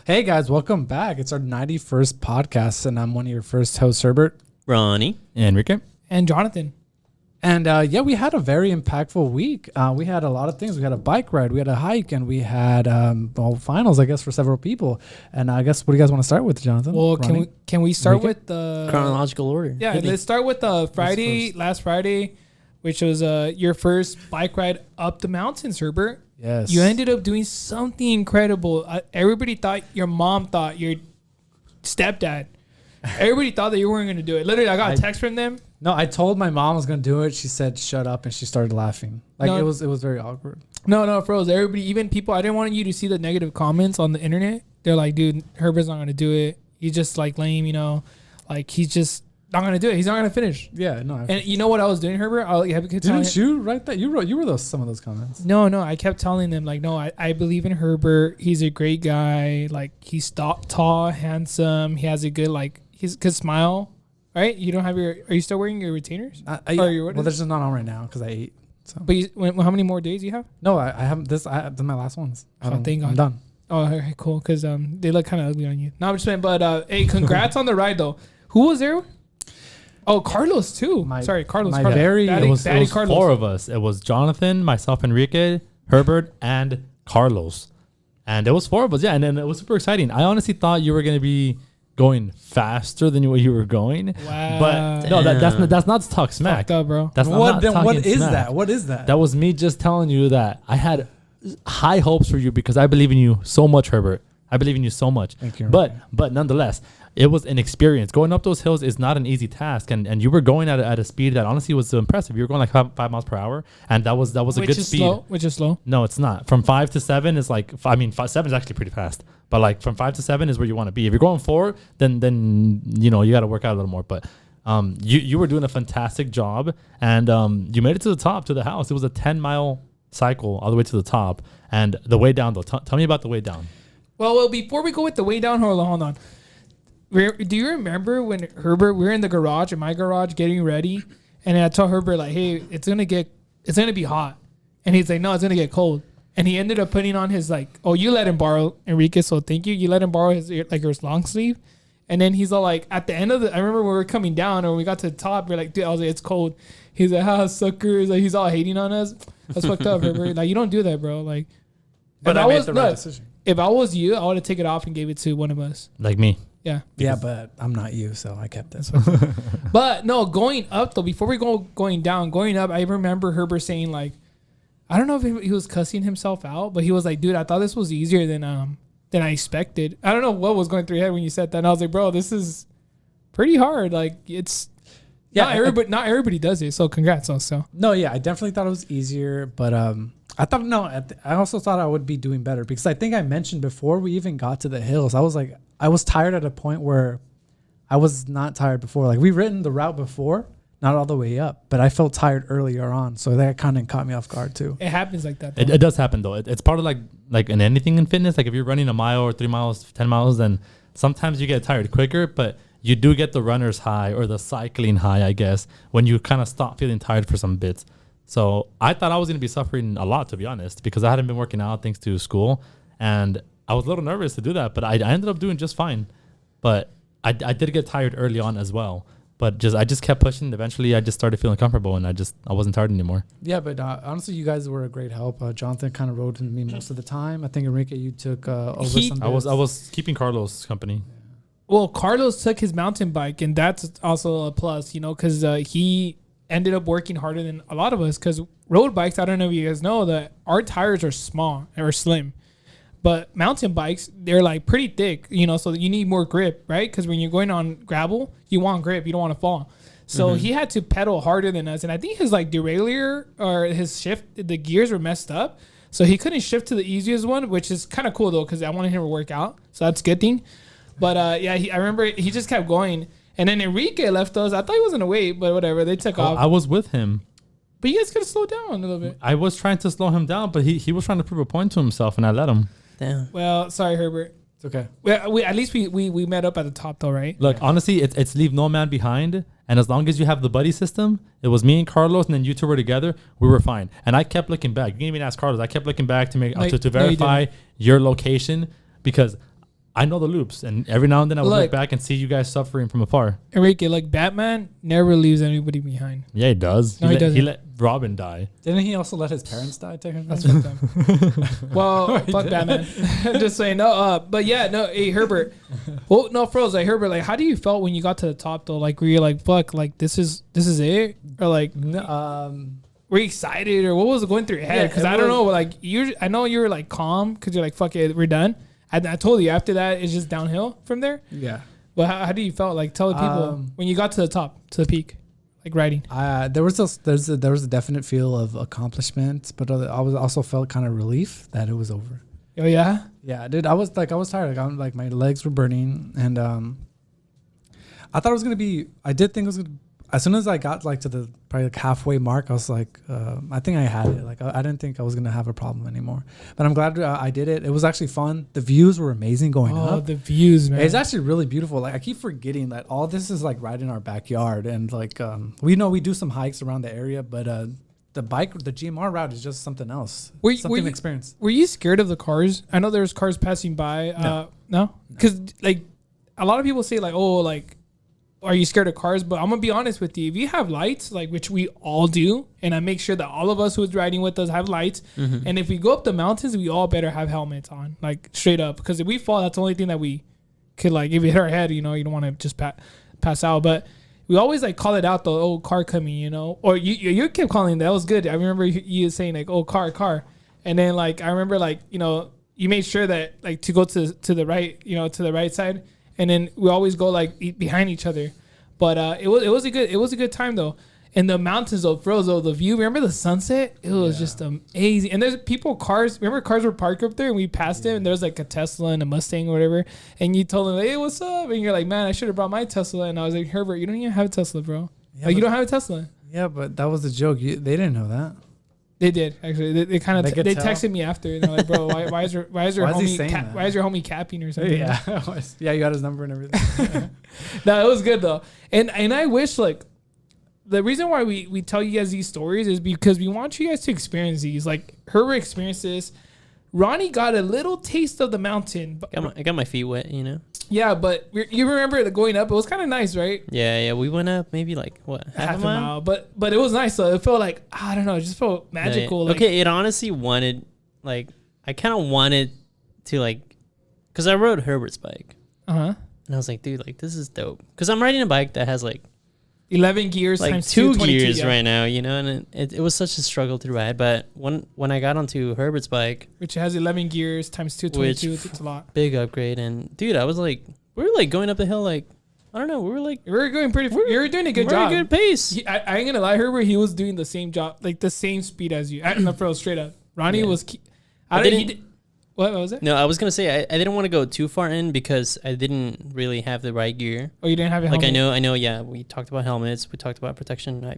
Hey guys, welcome back. It's our 91st podcast, and I'm one of your first hosts, Herbert, Ronnie, Enrique, and Jonathan. And we had a very impactful week. We had a lot of things. We had a bike ride, we had a hike, and we had finals, I guess, for several people. And I guess, what do you guys want to start with, Jonathan? Well, Ronnie? can we start with the chronological order? Yeah, let's start with last Friday, which was your first bike ride up the mountains, Herbert. Yes. You ended up doing something incredible. Everybody thought your mom thought your stepdad. Everybody thought that you weren't going to do it. Literally, I got a text from them. No, I told my mom I was going to do it. She said, shut up, and she started laughing. It was very awkward. No, froze. Everybody, even people, I didn't want you to see the negative comments on the internet. They're like, dude, Herbert's not going to do it. He's just like lame, he's just not going to do it. He's not going to finish. Yeah, no. And you know what I was doing, Herbert? Didn't you write that? You were some of those comments. No, I kept telling them, I believe in Herbert. He's a great guy. He's tall, handsome. He has a good, his good smile. Right? You don't have are you still wearing your retainers? Well, they're just not on right now because I ate. So. But how many more days you have? No, I haven't. This is my last ones. Thank God. I'm done. Oh, okay, cool. Because they look kind of ugly on you. No, I'm just saying. But hey, congrats on the ride though. Who was there? Oh, Carlos too. Carlos. It was Carlos. Four of us. It was Jonathan, myself, Enrique, Herbert, and Carlos. And it was four of us. Yeah, and then it was super exciting. I honestly thought you were going to be going faster than what you were going. Wow. But no, that's not to talk smack. Fucked up, bro. That's what is smack. that? What is that? That was me just telling you that I had high hopes for you because I believe in you so much, Herbert. I believe in you so much. Thank you. But nonetheless, it was an experience. Going up those hills is not an easy task, and you were going at a speed that honestly was so impressive. You were going like 5 miles per hour, and that was a good speed. Which is slow. No, it's not. From 5 to 7 is 7 is actually pretty fast. But from 5 to 7 is where you want to be. If you're going 4, then you got to work out a little more. But you were doing a fantastic job, and you made it to the top, to the house. It was a 10-mile cycle all the way to the top, and the way down though. Tell me about the way down. Well, before we go with the way down, hold on. Do you remember when Herbert, we were in the garage, in my garage, getting ready, and I told Herbert hey, it's gonna be hot, and he's like, no, it's gonna get cold, and he ended up putting on his you let him borrow Enrique, so thank you. You let him borrow his long sleeve, and then he's all at the end of I remember when we were coming down or when we got to the top, we're like, dude, I was like, it's cold. He's like, suckers, he's all hating on us. That's fucked up, Herbert. You don't do that, bro. But I made the right decision. If I was you, I would have taken it off and gave it to one of us. Like me. Yeah. Yeah, but I'm not you, so I kept this. But no, going up though, before we going down, going up, I remember Herbert saying I don't know if he was cussing himself out, but he was like, dude, I thought this was easier than I expected. I don't know what was going through your head when you said that. And I was like, bro, this is pretty hard. It's not everybody does it. So congrats also. No, yeah, I definitely thought it was easier, but I also thought I would be doing better because I think I mentioned before we even got to the hills, I was tired at a point where I was not tired before. We've written the route before, not all the way up, but I felt tired earlier on, so that kind of caught me off guard too. It happens like that. It does happen though. It's part of like in anything in fitness. If you're running a mile or 3 miles, 10 miles, then sometimes you get tired quicker, but you do get the runner's high or the cycling high, I guess, when you kind of stop feeling tired for some bits. So I thought I was going to be suffering a lot, to be honest, because I hadn't been working out thanks to school, and I was a little nervous to do that, but I ended up doing just fine. But I did get tired early on as well. But I just kept pushing. Eventually, I just started feeling comfortable, and I wasn't tired anymore. Yeah, but honestly, you guys were a great help. Jonathan kind of rode with me most of the time. I think Enrique, you took over some bits. I was keeping Carlos company. Yeah. Well, Carlos took his mountain bike, and that's also a plus, because he ended up working harder than a lot of us. Because road bikes, I don't know if you guys know that our tires are small or slim. But mountain bikes, they're pretty thick, so you need more grip, right? Because when you're going on gravel, you want grip. You don't want to fall. So he had to pedal harder than us. And I think his derailleur or his shift, the gears were messed up. So he couldn't shift to the easiest one, which is kind of cool, though, because I wanted him to work out. So that's a good thing. But, I remember he just kept going. And then Enrique left us. I thought he was going to wait, but whatever. They took off. I was with him. But you guys could have slowed down a little bit. I was trying to slow him down, but he was trying to prove a point to himself, and I let him. Damn. Well, sorry, Herbert. It's okay. We at least we met up at the top, though, right? Look, honestly, it's leave no man behind. And as long as you have the buddy system, it was me and Carlos, and then you two were together, we were fine. And I kept looking back. You can even ask Carlos. I kept looking back to verify your location, because I know the loops, and every now and then I would look Look. back and see you guys suffering from afar. Enrique, like Batman never leaves anybody behind. Yeah, he does. No, he doesn't. He let Robin die. Didn't he also let his parents die? Technically, That's fucked up. Well, He fuck did. Batman. Just saying no. But yeah, no. Hey Herbert. Well, no, Froze. Like Herbert, like how do you felt when you got to the top though? Like were you like fuck, like this is it, or like were you excited, or what was going through your head? Yeah, Because it I don't was- know. Like I know you were like calm because you're like fuck it, we're done. I told you after that it's just downhill from there. yeah. But how do you felt? Like tell the people when you got to the top, to the peak, like riding. There was a definite feel of accomplishment, but I was also felt kind of relief that it was over. Oh yeah. Yeah, dude, I was tired. Like my legs were burning, and I thought it was gonna be. I did think it was gonna. As soon as I got like to the probably like halfway mark, I was like, I think I had it. Like I didn't think I was gonna have a problem anymore. But I'm glad I did it. It was actually fun. The views were amazing going Oh, up. the views, man. It's actually really beautiful. Like I keep forgetting that all this is like right in our backyard, and like we know we do some hikes around the area, but the GMR route is just something else. Something to experience. Were you scared of the cars? I know there's cars passing by. No, because like a lot of people say like, oh, like, are you scared of cars? But I'm gonna be honest with you. If you have lights, like which we all do, and I make sure that all of us who's riding with us have lights, and if we go up the mountains, we all better have helmets on, like straight up, because if we fall, that's the only thing that we could like. If we hit our head, you know, you don't want to just pass out, but. We always like call it out the old car coming, you know, or you kept calling that was good. I remember you saying like, oh, car. And then like, I remember like, you know, you made sure that like to go to the right, you know, to the right side. And then we always go like behind each other. But it was a good time though. And the mountains though, Froze, the view, remember the sunset? It was just amazing. And there's cars were parked up there and we passed them and there was like a Tesla and a Mustang or whatever. And you told them, hey, what's up? And you're like, man, I should have brought my Tesla. And I was like, Herbert, you don't even have a Tesla, bro. Yeah, like you don't have a Tesla. Yeah, but that was the joke. They didn't know that. They did actually. They kind of They could tell. texted me after. And they're like, bro, why is your Why is he homie saying that? why is your homie capping or something? Yeah, yeah, you got his number and everything. No, it was good though. And I wish like. The reason why we tell you guys these stories is because we want you guys to experience these. Like Herbert experienced this. Ronnie got a little taste of the mountain. I got my feet wet, you know. Yeah, but you remember the going up? It was kind of nice, right? Yeah. We went up maybe like what half a mile. But it was nice though. It felt like I don't know. It just felt magical. Right. Like, Okay, it honestly wanted like I kind of wanted to like because I rode Herbert's bike and I was like, dude, like this is dope because I'm riding a bike that has like 11 gears like times 2 22, gears yeah. right now, you know, and it was such a struggle to ride. But when I got onto Herbert's bike, which has 11 gears times 222, it's a lot. big upgrade, and dude, I was like, we were like going up the hill, like I don't know, we were like We were going pretty. You were doing a good job. good pace. I ain't gonna lie, Herbert. He was doing the same job, like the same speed as you. No, bro, straight up. Ronnie Yeah. was. I didn't- What was it? No, I was gonna say I didn't want to go too far in because I didn't really have the right gear. Oh, you didn't have a Like helmet. I know. Yeah, we talked about helmets. We talked about protection. I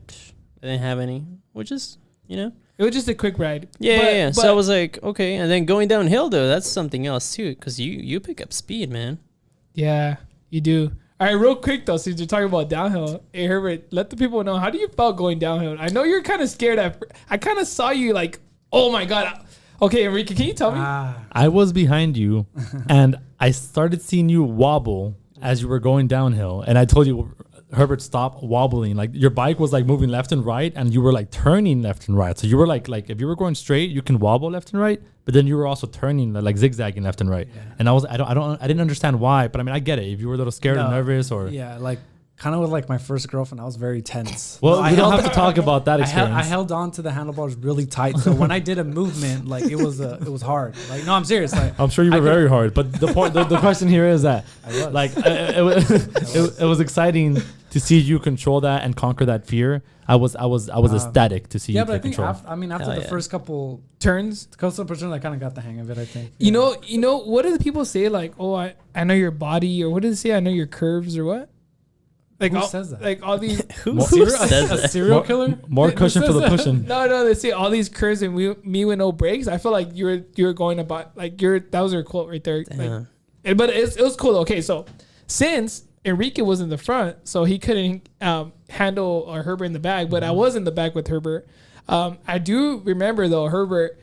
didn't have any, which is you know. It was just a quick ride. Yeah. But So I was like, okay, and then going downhill though, that's something else too, because you pick up speed, man. yeah, you do. All right, real quick though, since you're talking about downhill, hey Herbert, let the people know how do you felt going downhill. I know you're kind of scared. I kind of saw you like, oh my god. Okay, Enrique, can you tell me? I was behind you, and I started seeing you wobble as you were going downhill. And I told you, Herbert, stop wobbling. Like your bike was like moving left and right, and you were like turning left and right. So you were like if you were going straight, you can wobble left and right, but then you were also turning like zigzagging left and right. Yeah. And I didn't understand why, but I mean I get it. If you were a little scared or nervous or like kind of with like my first girlfriend, I was very tense. well, I we don't held- have to talk about that I experience. held on to the handlebars really tight, so when I did a movement, like it was hard. Like no, I'm serious. Like I'm sure you were very hard, but the point, the question here is that, I was. like, it was exciting to see you control that and conquer that fear. I was ecstatic to see you yeah, but I take think control. after Hell the yeah. first couple Turns. I kind of got the hang of it. I think. You know, what do the people say? Like, oh, I know your body, or what do they say? I know your curves, or what? Like Who all, says that? Like all these. Who Serial- says a that? serial killer? More cushion for the says that? pushing. No, they say all these curves and me with no brakes. I feel like you were going about like that was your quote right there. Like, but it was cool. Okay, so since Enrique was in the front, so he couldn't handle Herbert in the back, but I was in the back with Herbert. I do remember though, Herbert,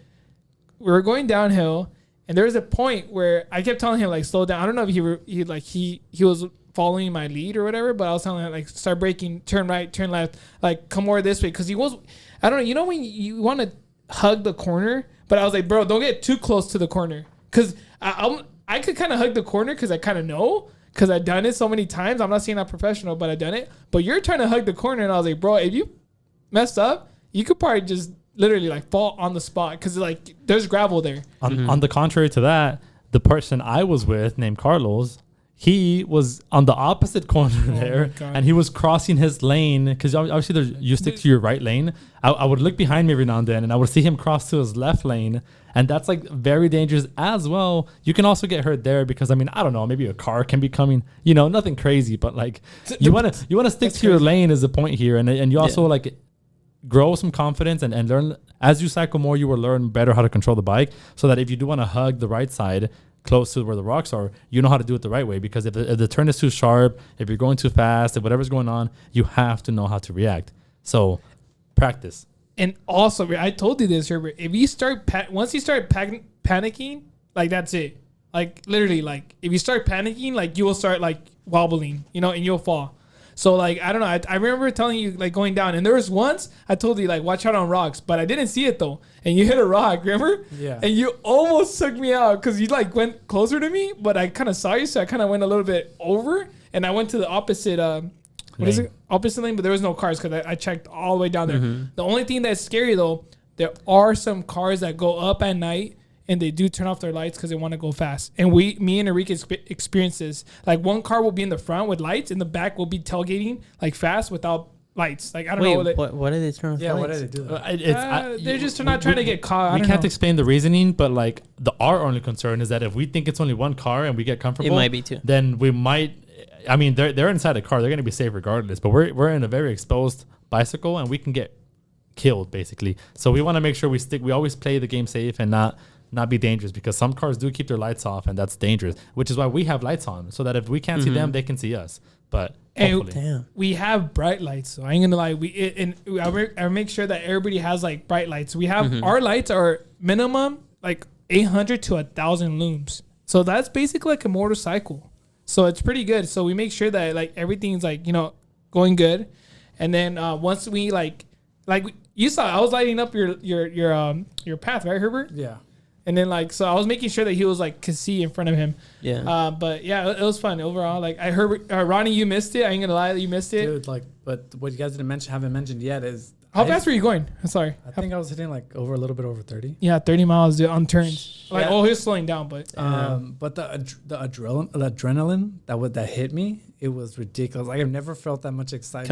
we were going downhill And there was a point where I kept telling him like slow down. I don't know if he was following my lead or whatever, but I was telling him like start braking, turn right, turn left, like come more this way because he was. I don't know. You know when you want to hug the corner, but I was like, bro, don't get too close to the corner because I could kind of hug the corner because I kind of know. Because I've done it so many times. I'm not saying I'm professional, but I've done it. But you're trying to hug the corner. And I was like, bro, if you messed up, you could probably just literally like fall on the spot. Because like there's gravel there. On the contrary to that, the person I was with named Carlos, he was on the opposite corner there. And he was crossing his lane. Because obviously you stick to your right lane. I would look behind me every now and then. And I would see him cross to his left lane. And that's like very dangerous as well. You can also get hurt there because I mean, I don't know, maybe a car can be coming, you know, nothing crazy, but like you want to stick to your lane is the point here. And you also like grow some confidence and learn as you cycle more, you will learn better how to control the bike so that if you do want to hug the right side close to where the rocks are, you know how to do it the right way because if the turn is too sharp, if you're going too fast, if whatever's going on, you have to know how to react. So practice. And also, I told you this, Herbert. If you start once you start panicking, like that's it. Like literally, like if you start panicking, like you will start like wobbling, you know, and you'll fall. So like I don't know. I remember telling you like going down, and there was once I told you like watch out on rocks, but I didn't see it though. And you hit a rock, remember? Yeah. And you almost took me out because you like went closer to me, but I kind of saw you, so I kind of went a little bit over, and I went to the opposite. What is it? Opposite lane, but there was no cars because I checked all the way down there. The only thing that's scary though, there are some cars that go up at night and they do turn off their lights because they want to go fast. And me and Enrique experienced this. Like one car will be in the front with lights, and the back will be tailgating like fast without lights. Like I don't know. What did they turn off? Yeah, lights? what did they do? They're just not trying to get caught. We can't explain the reasoning, but like our only concern is that if we think it's only one car and we get comfortable, it might be two. Then we might. I mean, they're inside a car. They're going to be safe regardless. But we're in a very exposed bicycle, and we can get killed basically. So we want to make sure we always play the game safe and not be dangerous because some cars do keep their lights off, and that's dangerous. Which is why we have lights on so that if we can't see them, they can see us. But damn, we have bright lights. So I ain't gonna lie. I make sure that everybody has like bright lights. We have our lights are minimum like 800 to 1,000 looms. So that's basically like a motorcycle. So it's pretty good. So we make sure that like everything's like, you know, going good. And then once we like you saw, I was lighting up your path, right, Herbert? Yeah. And then like, so I was making sure that he was like could see in front of him. Yeah. But yeah, it was fun overall. Like I heard Ronnie, you missed it. I ain't gonna lie, you missed it. Dude, like, but what you guys haven't mentioned yet is how fast were you going? I'm sorry. I think I was hitting like a little bit over 30. Yeah, 30 miles on turns. Like, Yeah. he was slowing down, but But the adrenaline that hit me, it was ridiculous. Like I've never felt that much excitement.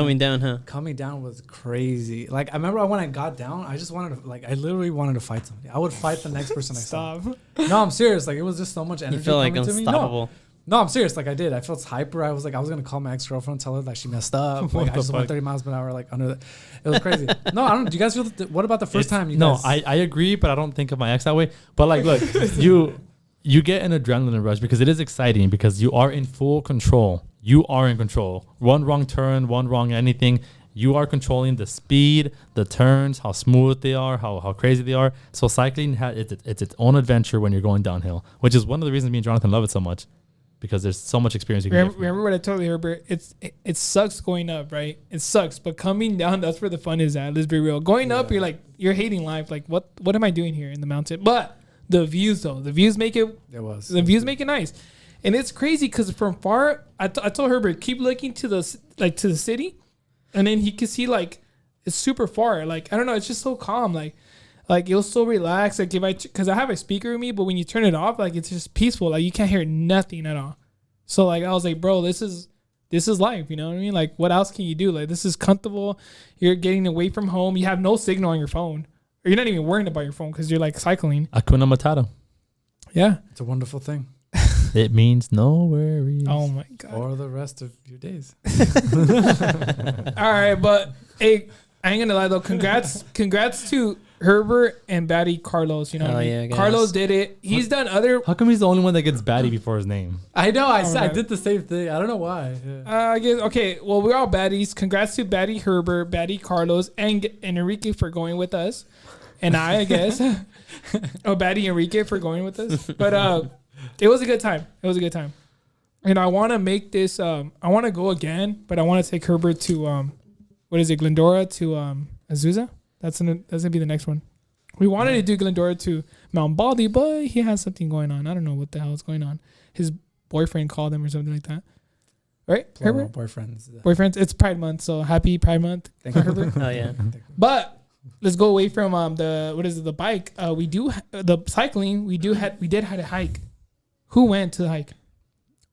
Coming down was crazy. Like I remember when I got down, I just wanted to I literally wanted to fight somebody. I would fight the next person I saw. stop. No, I'm serious. Like it was just so much energy. You feel like coming to me. unstoppable. No, I'm serious. Like I did. I felt hyper. I was gonna call my ex-girlfriend, tell her that she messed up. Like I just went 30 miles per hour, like under the. It was crazy. No, I don't. Do you guys feel? What about the first time? You no, guys? I agree, but I don't think of my ex that way. But like, look, you get an adrenaline rush because it is exciting because you are in full control. You are in control. One wrong turn, one wrong anything. You are controlling the speed, the turns, how smooth they are, how crazy they are. So cycling it's its own adventure when you're going downhill, which is one of the reasons me and Jonathan love it so much. Because there's so much experience you can get. Remember what I told you, Herbert? It sucks going up, right? It sucks, but coming down, that's where the fun is at. Let's be real. Going up, you're hating life. Like, what am I doing here in the mountain? But the views, though, the views make it. The views make it nice, and it's crazy because from far, I told Herbert keep looking to the city, and then he can see like it's super far. Like I don't know, it's just so calm. Like you'll so relax. Like because I have a speaker with me, but when you turn it off, like it's just peaceful. Like you can't hear nothing at all. So like I was like, bro, this is life. You know what I mean? Like what else can you do? Like this is comfortable. You're getting away from home. You have no signal on your phone, or you're not even worrying about your phone because you're like cycling. Hakuna Matata. Yeah, it's a wonderful thing. It means no worries. Oh my god. For the rest of your days. All right, but hey, I ain't gonna lie though. Congrats to Herbert and Batty Carlos. You know, Carlos did it. He's done other. How come he's the only one that gets Batty before his name? I know. I did the same thing. I don't know why. Yeah. I guess okay. Well, we're all Baddies. Congrats to Batty Herbert, Batty Carlos, and Enrique for going with us. and I guess, Batty Enrique for going with us. But it was a good time. It was a good time. And I want to make this. I want to go again, but I want to take Herbert to what is it, Glendora to Azusa. That's gonna be the next one. We wanted to do Glendora to Mount Baldy, but he has something going on. I don't know what the hell is going on. His boyfriend called him or something like that. Right, Herbert? Boyfriends. It's Pride Month, so happy Pride Month, Herbert. Oh yeah. But let's go away from the bike. We do the cycling. We did have a hike. Who went to the hike?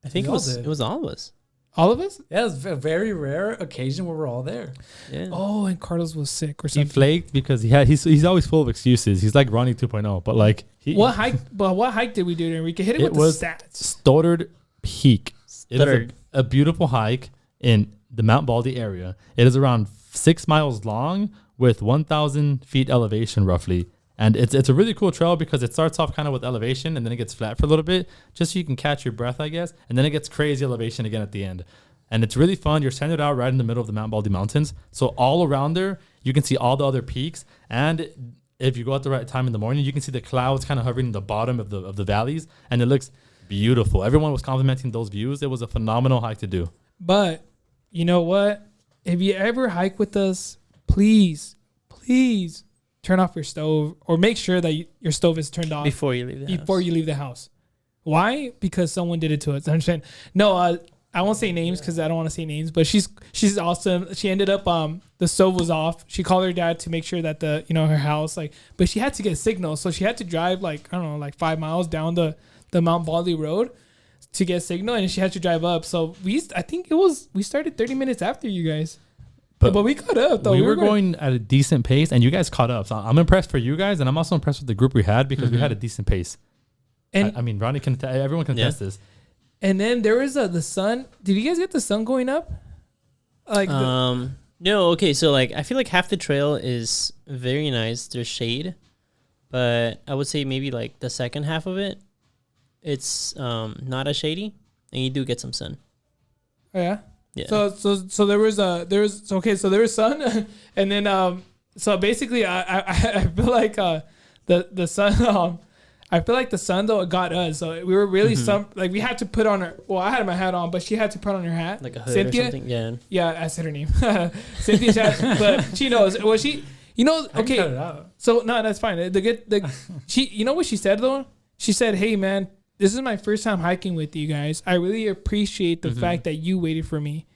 I think it was all of us. All of us? Yeah, it was a very rare occasion where we're all there. Yeah. Oh, and Carlos was sick or He something. flaked because he's always full of excuses. He's like Ronnie 2.0, but like what hike did we do, Enrique? Hit it with the stats. Stoddard Peak. It is a beautiful hike in the Mount Baldy area. It is around 6 miles long with 1,000 feet elevation roughly. And it's a really cool trail because it starts off kind of with elevation and then it gets flat for a little bit just so you can catch your breath, I guess. And then it gets crazy elevation again at the end. And it's really fun. You're centered out right in the middle of the Mount Baldy Mountains. So all around there, you can see all the other peaks. And if you go at the right time in the morning, you can see the clouds kind of hovering in the bottom of the valleys. And it looks beautiful. Everyone was complimenting those views. It was a phenomenal hike to do. But you know what? If you ever hike with us, please turn off your stove or make sure that your stove is turned off before you leave the house. Why? Because someone did it to us. I understand. No, I won't say names because I don't want to say names. But she's awesome. She ended up the stove was off. She called her dad to make sure that her house but she had to get signal, so she had to drive 5 miles down the Mount Baldy road to get signal, and she had to drive up. So we started 30 minutes after you guys. But we caught up, though. We were going at a decent pace, and you guys caught up. So I'm impressed for you guys, and I'm also impressed with the group we had because we had a decent pace. And I mean, Ronnie everyone can test this. And then there was the sun. Did you guys get the sun going up? No. Okay. So I feel like half the trail is very nice. There's shade, but I would say maybe the second half of it, it's not as shady, and you do get some sun. Oh yeah. Yeah. So there was sun, and then so basically I feel like the sun I feel like the sun though got us, so we were really we had to put on I had my hat on, but she had to put on her hat, like a hood Cynthia, or something. Yeah, I said her name. Cynthia, but she knows. Well, she okay. Cut it out. So no, that's fine. She what she said though? She said, "Hey man, this is my first time hiking with you guys. I really appreciate the fact that you waited for me.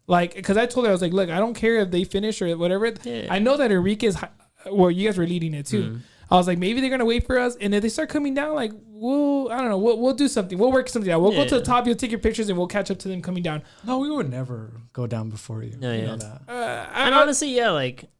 Because I told her, I was like, look, I don't care if they finish or whatever. Yeah. I know that Enrique's, you guys were leading it too. I was like, maybe they're going to wait for us. And if they start coming down, I don't know. We'll do something. We'll work something out. We'll go to the top. You'll take your pictures and we'll catch up to them coming down. No, we would never go down before you. No, you know that. And honestly,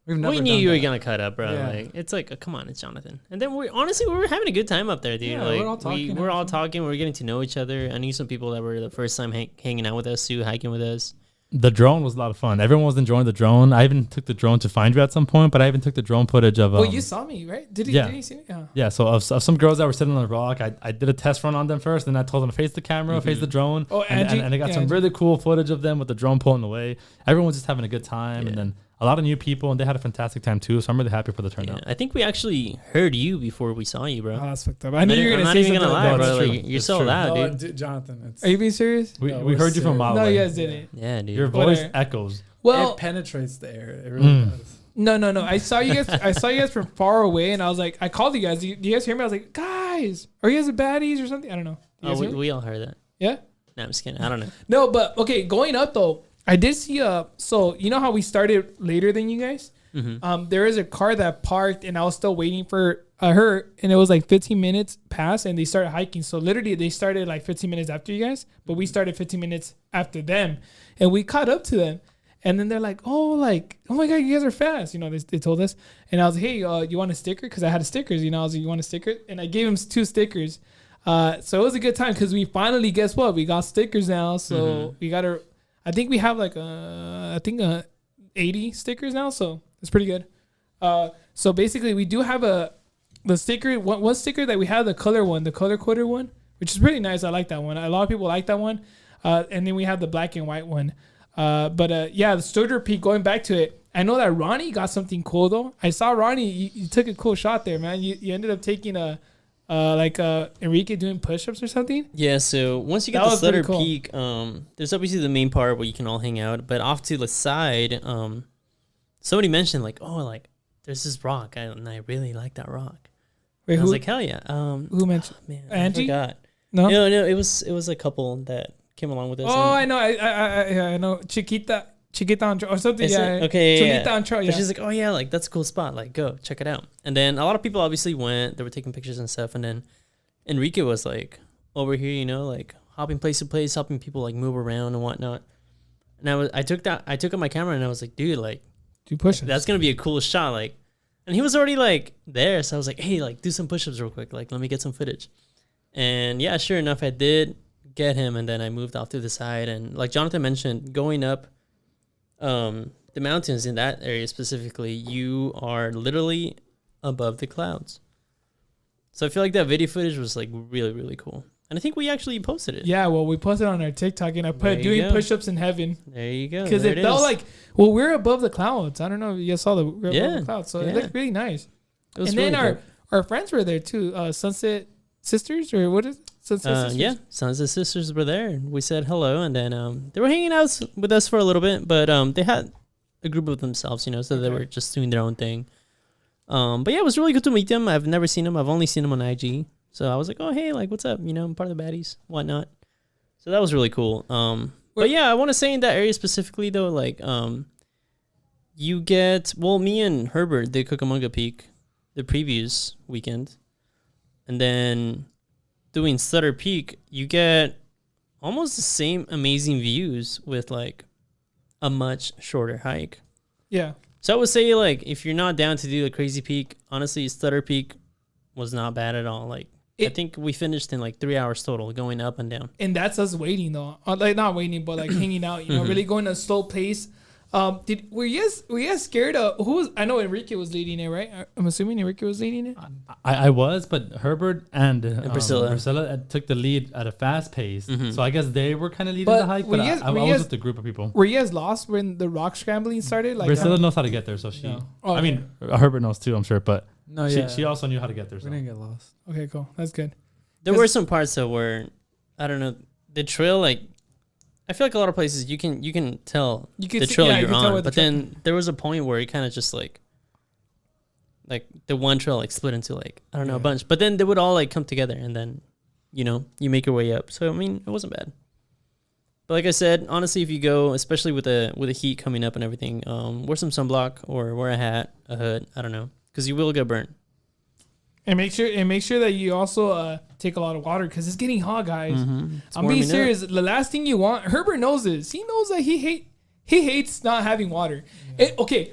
we knew you were going to cut up, bro. Yeah. It's come on, it's Jonathan. And then we were having a good time up there, dude. Yeah, we're all talking. We're all talking. We're getting to know each other. I knew some people that were the first time hanging out with us too, hiking with us. The drone was a lot of fun. Everyone was enjoying the drone. I even took the drone to find you at some point, but I even took the drone footage of. You saw me, right? Did you see me? Yeah. So of some girls that were sitting on the rock, I did a test run on them first, and I told them to face the camera, face the drone. Oh, Angie, and I got some really cool footage of them with the drone pulling away. Everyone was just having a good time, and then a lot of new people, and they had a fantastic time too. So I'm really happy for the turnout. I think we actually heard you before we saw you, bro. Oh, that's fucked up. I knew you were gonna say something. I'm not even gonna lie, bro. True. You're so loud, dude. Jonathan, are you being serious? We heard you from a mile away. No, you guys didn't. Yeah, dude. Your voice echoes. Well, it penetrates the air. It really does. No. I saw you guys from far away, and I was like, I called you guys. Do you guys hear me? I was like, guys, are you guys baddies or something? I don't know. We all heard that. Yeah. No, I'm just kidding. I don't know. No, but okay, going up though, I did see so you know how we started later than you guys? There is a car that parked and I was still waiting for her, and it was 15 minutes past and they started hiking. So literally they started 15 minutes after you guys, but we started 15 minutes after them and we caught up to them. And then they're like, oh my God, you guys are fast. They told us. And I was like, hey, you want a sticker? Because I had stickers, I was like, you want a sticker? And I gave him 2 stickers. So it was a good time because we finally, guess what? We got stickers now. So we got I think we have 80 stickers now. So it's pretty good. So basically we do have the sticker, one sticker that we have, the color coded one, which is pretty nice. I like that one. A lot of people like that one. And then we have the black and white one. But the Stoddard Peak, going back to it, I know that Ronnie got something cool though. I saw Ronnie. You took a cool shot there, man. You ended up taking Enrique doing push-ups or something. Yeah. So once you get That the was pretty Sutter cool. Peak, there's obviously the main part where you can all hang out, but off to the side, somebody mentioned like, oh, like there's this rock, and I really like that rock. Wait, And I who? was like, hell yeah. Who mentioned? Man, Angie? I forgot. No. No, it was a couple that came along with us. Oh, I and know. I know. Chiquita or something. Is Yeah. it? Okay, yeah, Chulita Ancho, But yeah. she's like, oh yeah, like that's a cool spot. Like go check it out. And then a lot of people obviously went. They were taking pictures and stuff. And then Enrique was like over here, you know, like hopping place to place, helping people like move around and whatnot. And I took up my camera and I was like, dude, like Do push-ups. that's gonna be a cool shot. Like, and he was already like there, so I was like, hey, like do some push-ups real quick. Like let me get some footage. And yeah, sure enough, I did get him. And then I moved off to the side. And like Jonathan mentioned, going up the mountains in that area specifically, you are literally above the clouds. So I feel like that video footage was like really, really cool. And I think we actually posted it. Yeah, well, we posted on our TikTok, and I There put you doing go. push-ups in heaven There you go. because There it felt is. like, well, we're above the clouds. I don't know if you guys saw we're above Yeah, the clouds, so yeah. it looked really nice. It was And really then dope. our friends were there too. Sunset Sisters, or what is it? Sunset Sisters? Yeah, Sons and Sisters were there. And we said hello, and then they were hanging out with us for a little bit, but they had a group of themselves, you know, so they Okay. were just doing their own thing. But yeah, it was really good to meet them. I've never seen them. I've only seen them on IG. So I was like, oh, hey, like, what's up? You know, I'm part of the baddies, whatnot. So that was really cool. But yeah, I want to say in that area specifically, though, like, you get, well, me and Herbert did Cucamonga Peak the previous weekend. And then doing Sutter Peak, you get almost the same amazing views with, like, a much shorter hike. Yeah. So I would say, like, if you're not down to do the crazy peak, honestly, Sutter Peak was not bad at all. Like, I think we finished in like 3 hours total, going up and down. And that's us waiting though, like not waiting, but like hanging out. You know, really going at a slow pace. Were you guys scared of who was? I know Enrique was leading it, right? I'm assuming Enrique was leading it. I was, but Herbert and Priscilla. took the lead at a fast pace. So I guess they were kind of leading But the hike, were but you guys- I were you was guys- with the group of people. Were you guys lost when the rock scrambling started? Like Priscilla knows how to get there, so she. No. Oh, I mean, Herbert knows too, I'm sure, but No, she also knew how to get there. we So. didn't get lost. Okay, cool. That's good. There were some parts that were, I don't know, the trail, like, I feel like a lot of places you can tell You could the see- trail yeah, you you're can tell where on, the but then there was a point where it kind of just like the one trail like split into like, I don't know, a Yeah. bunch. But then they would all like come together and then, you know, you make your way up. So, I mean, it wasn't bad. But like I said, honestly, if you go, especially with the heat coming up and everything, wear some sunblock or wear a hat, a hood, I don't know, because you will get burnt. And make sure that you also take a lot of water because it's getting hot, guys. It's I'm being warming up. serious. The last thing you want, Herbert knows this. He knows that he hates not having water. Okay,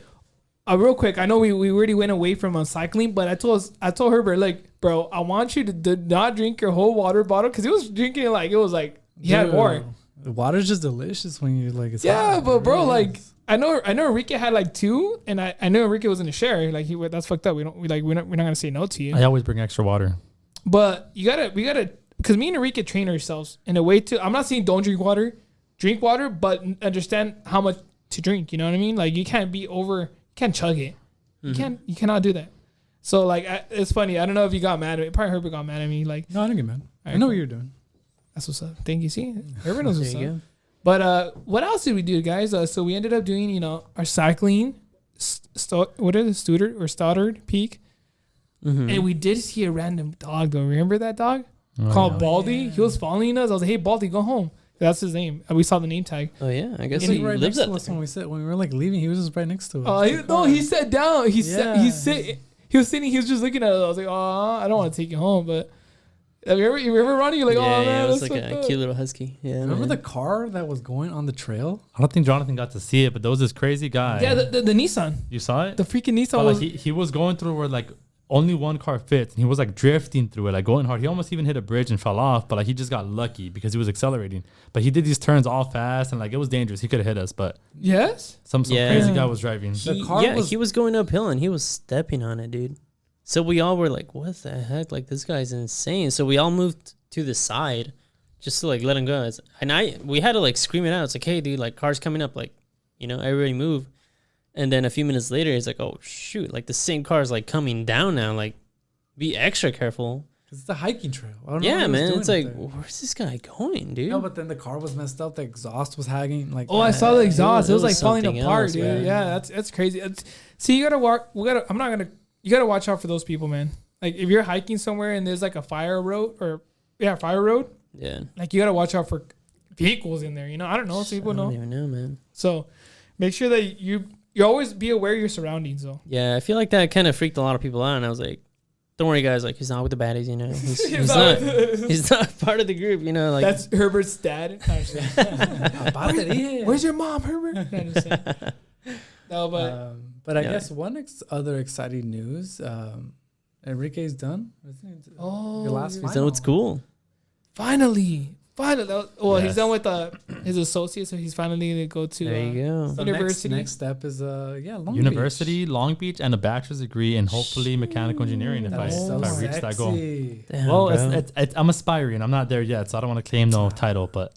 real quick. I know we already went away from cycling, but I told Herbert, like, bro, I want you to not drink your whole water bottle because he was drinking it was like he had more. The water's just delicious when you like. It's Yeah, hot. but bro, It really like is. I know Enrique had like 2, and I know Enrique was in a share. Like that's fucked up. We're not gonna say no to you. I always bring extra water. But we gotta, because me and Enrique train ourselves in a way to. I'm not saying don't drink water, but understand how much to drink. You know what I mean? Like you can't can't chug it. You cannot do that. So like it's funny. I don't know if you got mad at me. Probably Herbert got mad at me. Like No, I didn't get mad. Alright, I know cool. what you're doing. that's what's up. Thank you. See, Herbert knows what's There you up. go. But what else did we do, guys? So we ended up doing our cycling. What is it, Stoddard Peak? And we did see a random dog though. Remember that dog called Baldy? yeah. He was following us. I was like, "Hey, Baldy, go home." That's his name. We saw the name tag. Oh, yeah. I guess He was he right lives next to at us when we were like leaving. He was just right next to us. He sat down. He Yeah. was sitting. He was just looking at us. I was like, "Oh, I don't want to take you home." But you remember Ronnie? You're like, yeah, "Oh man, it was that's like fucked a up." cute little husky. Yeah. Remember man. the car that was going on the trail? I don't think Jonathan got to see it, but there was this crazy guy. Yeah, the Nissan, You saw it? the freaking Nissan But, was. like, he was going through where like only one car fits, and he was like drifting through it, like going hard. He almost even hit a bridge and fell off, but like he just got lucky because he was accelerating. But he did these turns all fast, and like it was dangerous. He could have hit us, but Yes. some Yeah. crazy guy was driving. The car he was going uphill and he was stepping on it, dude. So we all were like, what the heck? Like, this guy's insane. So we all moved to the side just to like let him go. We had to like scream it out. It's like, hey, dude, like cars coming up, like, you know, everybody move. And then a few minutes later, he's like, "Oh shoot! Like the same car is like coming down now. Like, be extra careful." It's the hiking trail. I don't know Yeah, what he was man. doing It's up like, there. where's this guy going, dude? No, but then the car was messed up. The exhaust was hanging. Like, Oh, I saw the exhaust. It was like falling something apart, else, dude. man. Yeah, that's crazy. See, you gotta walk. I'm not gonna. You gotta watch out for those people, man. Like if you're hiking somewhere and there's like a fire road, Yeah. like you gotta watch out for vehicles in there. You know, I don't know. Some people I don't know. even know, man. So make sure that you always be aware of your surroundings, though. Yeah, I feel like that kind of freaked a lot of people out, and I was like, "Don't worry, guys. Like, he's not with the baddies, you know. He's not. He's not part of the group, you know. Like, That's Herbert's dad. Where's Where's your mom, Herbert? No, but I Yeah. guess one other exciting news. Enrique's done. Oh, Your last he's done with school. finally. Well, he's Yes. done with his associate, so he's finally going to go to There you go. So University. Next step is Long University, Beach. Long Beach, and a bachelor's degree in hopefully mechanical engineering if I reach that goal. Damn, Well, bro. I'm aspiring. I'm not there yet, so I don't want to claim no title, but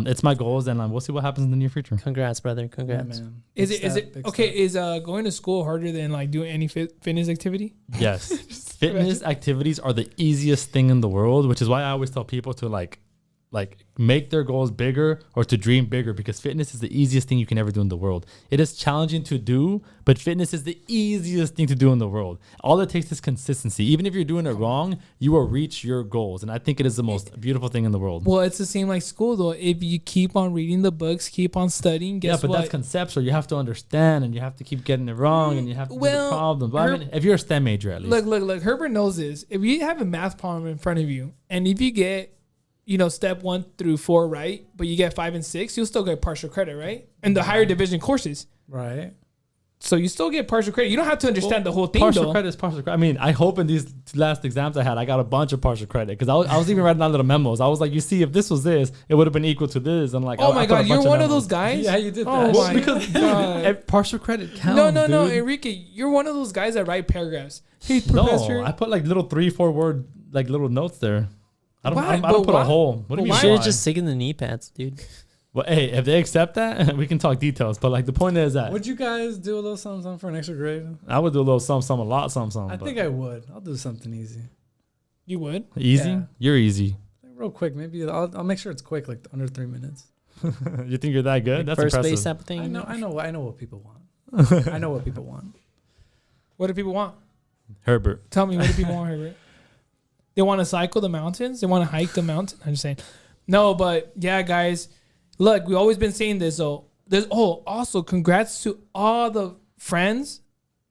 it's my goals, and we'll see what happens in the near future. Congrats, brother. Yeah, Congrats. man. Is Big it step. okay? Is going to school harder than like doing any fitness activity? Yes, fitness activities are the easiest thing in the world, which is why I always tell people to like make their goals bigger or to dream bigger, because fitness is the easiest thing you can ever do in the world. It is challenging to do, but fitness is the easiest thing to do in the world. All it takes is consistency. Even if you're doing it wrong, you will reach your goals. And I think it is the most beautiful thing in the world. Well, it's the same like school though. If you keep on reading the books, keep on studying, guess But what? that's conceptual. You have to understand, and you have to keep getting it wrong, and you have to do Well, the problems. But I mean, if you're a STEM major, at least. Look. Herbert knows this. If you have a math problem in front of you, and if you get, step 1 through 4 right, but you get 5 and 6, you'll still get partial credit, right? And the higher division courses. Right. So you still get partial credit. You don't have to understand the whole thing, partial though. credit is partial credit. I mean, I hope in these last exams I had, I got a bunch of partial credit, because I was even writing down little memos. I was like, you see, if this was this, it would have been equal to this. And like, Oh I my put a God, you're bunch one of memos. those guys? Yeah, you did Oh that. my Because God. partial credit counts. No, dude. Enrique, you're one of those guys that write paragraphs. Hey, No, professor. I put like little 3-4 word like little notes there. I don't. Why? I don't But put why? a whole. What do But you You mean? should why? have just taken the knee pads, dude. Well, hey, if they accept that, we can talk details. But like the point is that Would you guys do a little something for an extra grade? I would do a little some, a lot, some. I think I would. I'll do something easy. You would? easy. Yeah. You're easy. Real quick, maybe I'll make sure it's quick, like under 3 minutes. You think you're that good? That's First impressive. base type of thing. I know what people want. I know what people want. What do people want? Herbert. Tell me, what do people want, Herbert? They want to cycle the mountains? They want to hike the mountain? I'm just saying. No, but yeah, guys. Look, we've always been saying this, though. Also, congrats to all the friends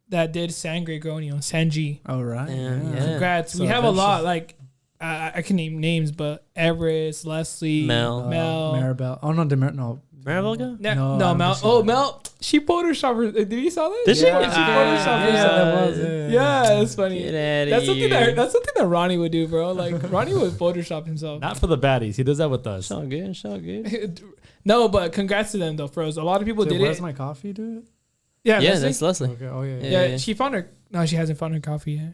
that did San Gregorio, San G. All right. Yeah. Congrats. So we have a lot. eventually- Like, I can name names, but Everest, Leslie, Mel. Maribel. Oh, no, no. Maribel go? No, No, I'm Mel. just Oh, saying. Mel. She photoshopped her. Did you saw that? Did she? Yeah, she photoshopped herself. that was it. Yeah, it's funny. Get outta That's something here. that's something that Ronnie would do, bro. Like Ronnie would Photoshop himself. Not for the baddies. He does that with us. It's all good. It's all good. No, but congrats to them though, bros. A lot of people So did where's it. my coffee, dude? Yeah, Yeah, Leslie? that's Leslie. Okay. Oh, yeah. Yeah. Yeah, she found her. No, she hasn't found her coffee yet.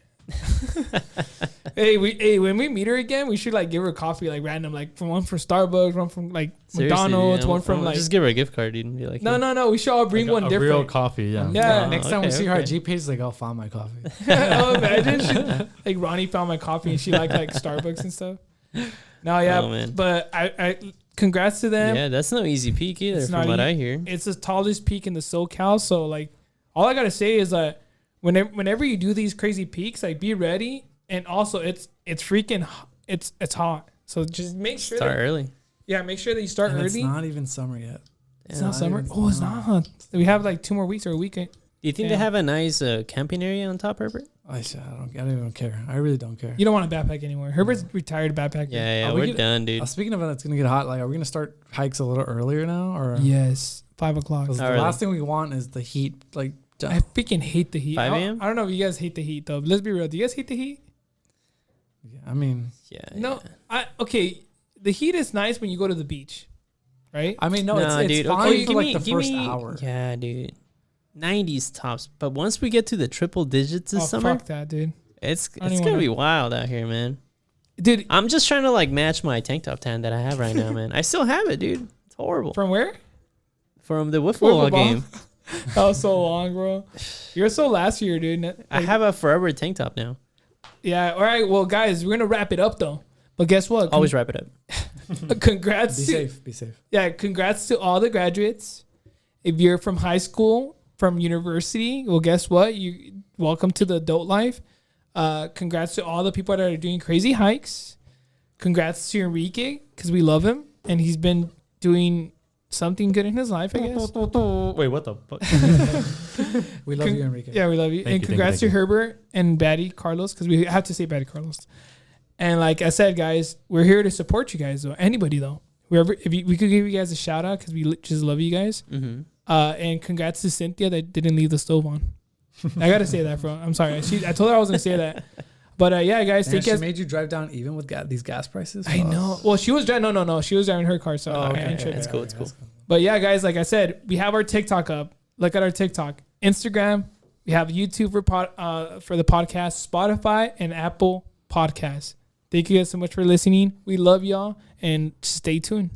Hey, when we meet her again, we should like give her coffee like random, like one from Starbucks, one from like Seriously, McDonald's, dude, one from like. just give her a gift card, dude. And be like, No. We should all bring Like one a different. real coffee. Yeah. Yeah. Next time we okay, see her okay. at G page, like, I'll find my coffee. Oh, imagine like Ronnie found my coffee and she liked like Starbucks and stuff. No, yeah, Oh, man. but I congrats to them. Yeah, that's no easy peak either, It's from not what easy. I hear. It's the tallest peak in the SoCal. So like, all I gotta say is that whenever you do these crazy peaks, like be ready. And also, it's freaking it's hot. So just make sure. Start early. Make sure that you start And early. it's not even summer yet. It's Yeah. not summer. even- Oh, it's not. We have like 2 more weeks or a week. Do you think Yeah. they have a nice camping area on top, Herbert? I don't even care. I really don't care. You don't want to backpack anymore. Herbert's retired backpacker. Yeah, Are we we're gonna- done, dude. Speaking of when it's gonna get hot, like, are we gonna start hikes a little earlier now, or? Yes. 5 o'clock. 'Cause the Alright. last thing we want is the heat, like. I freaking hate the heat. 5 a.m.? I don't know if you guys hate the heat though. But let's be real. Do you guys hate the heat? Yeah, I mean, Yeah. No. Okay. The heat is nice when you go to the beach, right? no, Nah, it's dude. fine Okay, for like the first hour. Yeah, dude. 90s tops, but once we get to the triple digits this Oh, summer, fuck that, dude. it's I don't it's even gonna wanna- be wild out here, man. Dude, I'm just trying to like match my tank top tan that I have right now, man. I still have it, dude. It's horrible. from where? From the wiffle Wiffle ball ball? game. That was so long, bro. You're so last year, dude. Like, I have a forever tank top now. Yeah. All right. Well, guys, we're gonna wrap it up though. But guess what? Always wrap it up. Congrats. Be safe. Be safe. Yeah. Congrats to all the graduates. If you're from high school, from university, well, guess what? You welcome to the adult life. Congrats to all the people that are doing crazy hikes. Congrats to Enrique because we love him and he's been doing something good in his life, I guess. Wait, what the fuck? We love you, Enrique. Yeah, we love you. Thank And you, congrats thank you. to Herbert and Batty Carlos because we have to say Batty Carlos. And like I said, guys, we're here to support you guys. Though anybody though, whoever, we could give you guys a shout out because we just love you guys. Mm-hmm. And congrats to Cynthia that didn't leave the stove on. I gotta say that, bro. I'm sorry. I told her I was gonna say that. But yeah, guys, Man, thank you she guys. made you drive down even with these gas prices. I know. Well, she was driving. No. She was driving her car. So I ain't sure. It's cool. It's cool. But yeah, guys, like I said, we have our TikTok up. Look at our TikTok, Instagram. We have YouTube for the podcast, Spotify, and Apple Podcasts. Thank you guys so much for listening. We love y'all, and stay tuned.